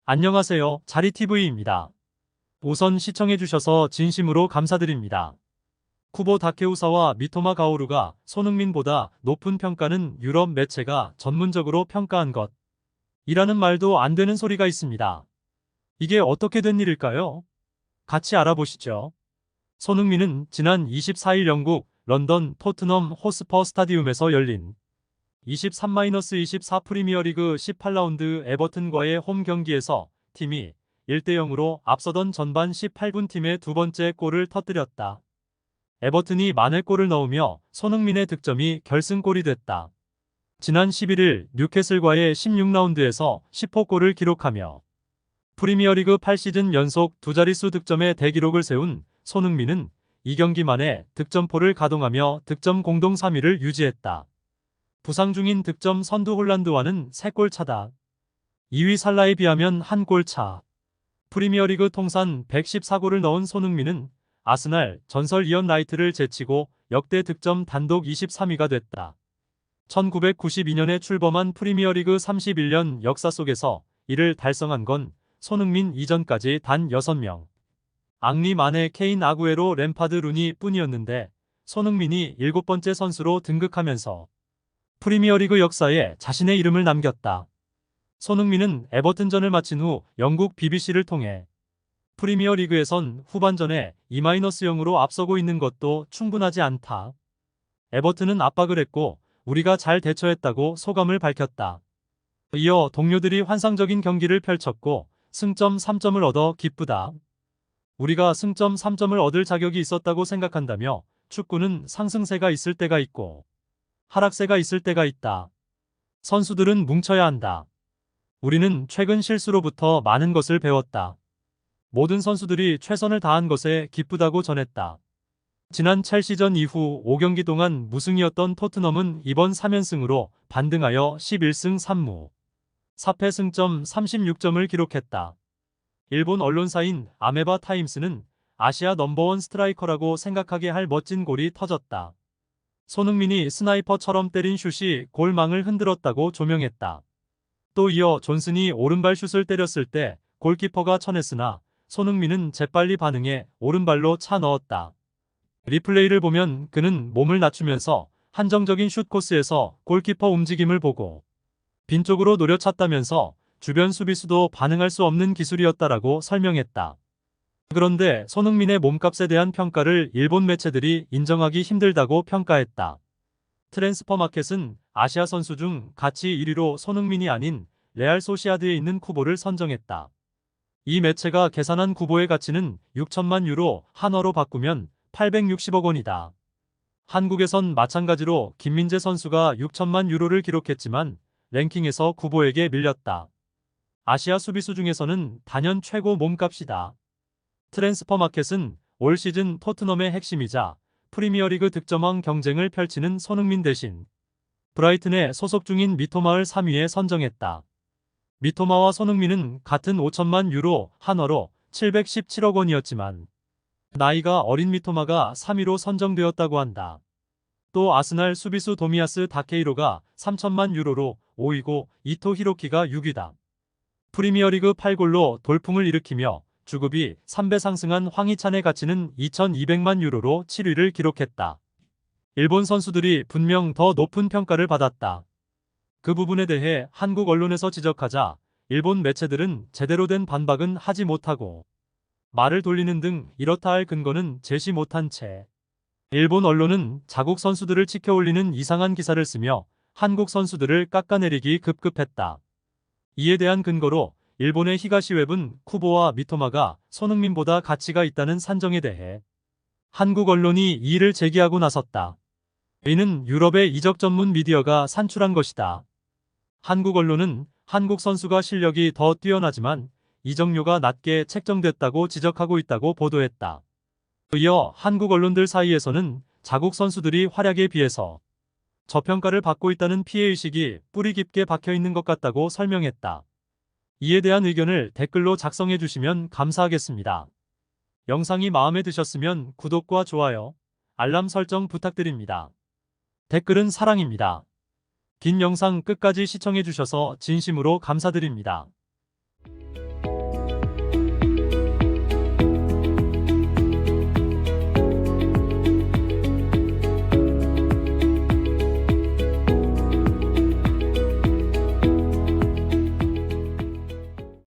안녕하세요. 자리TV입니다. 우선 시청해주셔서 진심으로 감사드립니다. 쿠보 다케우사와 미토마 가오루가 손흥민보다 높은 평가는 유럽 매체가 전문적으로 평가한 것. 이라는 말도 안 되는 소리가 있습니다. 이게 어떻게 된 일일까요? 같이 알아보시죠. 손흥민은 지난 24일 영국 런던 토트넘 호스퍼 스타디움에서 열린 23-24 프리미어리그 18라운드 에버튼과의 홈 경기에서 팀이 1대0으로 앞서던 전반 18분 팀의 두 번째 골을 터뜨렸다. 에버튼이 만회골을 넣으며 손흥민의 득점이 결승골이 됐다. 지난 11일 뉴캐슬과의 16라운드에서 10호 골을 기록하며 프리미어리그 8시즌 연속 두 자릿수 득점의 대기록을 세운 손흥민은 이 경기 만에 득점포를 가동하며 득점 공동 3위를 유지했다. 부상 중인 득점 선두 홀란드와는 3골 차다. 2위 살라에 비하면 1골 차. 프리미어리그 통산 114골을 넣은 손흥민은 아스날 전설 이언 라이트를 제치고 역대 득점 단독 23위가 됐다. 1992년에 출범한 프리미어리그 31년 역사 속에서 이를 달성한 건 손흥민 이전까지 단 6명. 앙리, 마네, 케인, 아구에로, 램파드, 루니 뿐이었는데 손흥민이 7번째 선수로 등극하면서 프리미어리그 역사에 자신의 이름을 남겼다. 손흥민은 에버튼전을 마친 후 영국 BBC를 통해 프리미어리그에선 후반전에 2-0으로 앞서고 있는 것도 충분하지 않다. 에버튼은 압박을 했고 우리가 잘 대처했다고 소감을 밝혔다. 이어 동료들이 환상적인 경기를 펼쳤고 승점 3점을 얻어 기쁘다. 우리가 승점 3점을 얻을 자격이 있었다고 생각한다며 축구는 상승세가 있을 때가 있고 하락세가 있을 때가 있다. 선수들은 뭉쳐야 한다. 우리는 최근 실수로부터 많은 것을 배웠다. 모든 선수들이 최선을 다한 것에 기쁘다고 전했다. 지난 첼시전 이후 5경기 동안 무승이었던 토트넘은 이번 3연승으로 반등하여 11승 3무 4패 승점 36점을 기록했다. 일본 언론사인 아메바 타임스는 아시아 넘버원 스트라이커라고 생각하게 할 멋진 골이 터졌다. 손흥민이 스나이퍼처럼 때린 슛이 골망을 흔들었다고 조명했다. 또 이어 존슨이 오른발 슛을 때렸을 때 골키퍼가 쳐냈으나 손흥민은 재빨리 반응해 오른발로 차 넣었다. 리플레이를 보면 그는 몸을 낮추면서 한정적인 슛 코스에서 골키퍼 움직임을 보고 빈쪽으로 노려찼다면서 주변 수비수도 반응할 수 없는 기술이었다라고 설명했다. 그런데 손흥민의 몸값에 대한 평가를 일본 매체들이 인정하기 힘들다고 평가했다. 트랜스퍼마켓은 아시아 선수 중 가치 1위로 손흥민이 아닌 레알 소시아드에 있는 쿠보를 선정했다. 이 매체가 계산한 쿠보의 가치는 6천만 유로, 한화로 바꾸면 860억 원이다. 한국에선 마찬가지로 김민재 선수가 6천만 유로를 기록했지만 랭킹에서 쿠보에게 밀렸다. 아시아 수비수 중에서는 단연 최고 몸값이다. 트랜스퍼마켓은 올 시즌 토트넘의 핵심이자 프리미어리그 득점왕 경쟁을 펼치는 손흥민 대신 브라이튼에 소속 중인 미토마를 3위에 선정했다. 미토마와 손흥민은 같은 5천만 유로, 한화로 717억 원이었지만 나이가 어린 미토마가 3위로 선정되었다고 한다. 또 아스날 수비수 도미아스 다케이로가 3천만 유로로 5위고 이토 히로키가 6위다. 프리미어리그 8골로 돌풍을 일으키며 주급이 3배 상승한 황희찬의 가치는 2,200만 유로로 7위를 기록했다. 일본 선수들이 분명 더 높은 평가를 받았다. 그 부분에 대해 한국 언론에서 지적하자 일본 매체들은 제대로 된 반박은 하지 못하고 말을 돌리는 등 이렇다 할 근거는 제시 못한 채 일본 언론은 자국 선수들을 치켜올리는 이상한 기사를 쓰며 한국 선수들을 깎아내리기 급급했다. 이에 대한 근거로 일본의 히가시웹은 쿠보와 미토마가 손흥민보다 가치가 있다는 산정에 대해 한국 언론이 이의를 제기하고 나섰다. 이는 유럽의 이적 전문 미디어가 산출한 것이다. 한국 언론은 한국 선수가 실력이 더 뛰어나지만 이적료가 낮게 책정됐다고 지적하고 있다고 보도했다. 이어 한국 언론들 사이에서는 자국 선수들이 활약에 비해서 저평가를 받고 있다는 피해의식이 뿌리 깊게 박혀있는 것 같다고 설명했다. 이에 대한 의견을 댓글로 작성해 주시면 감사하겠습니다. 영상이 마음에 드셨으면 구독과 좋아요, 알람 설정 부탁드립니다. 댓글은 사랑입니다. 긴 영상 끝까지 시청해 주셔서 진심으로 감사드립니다.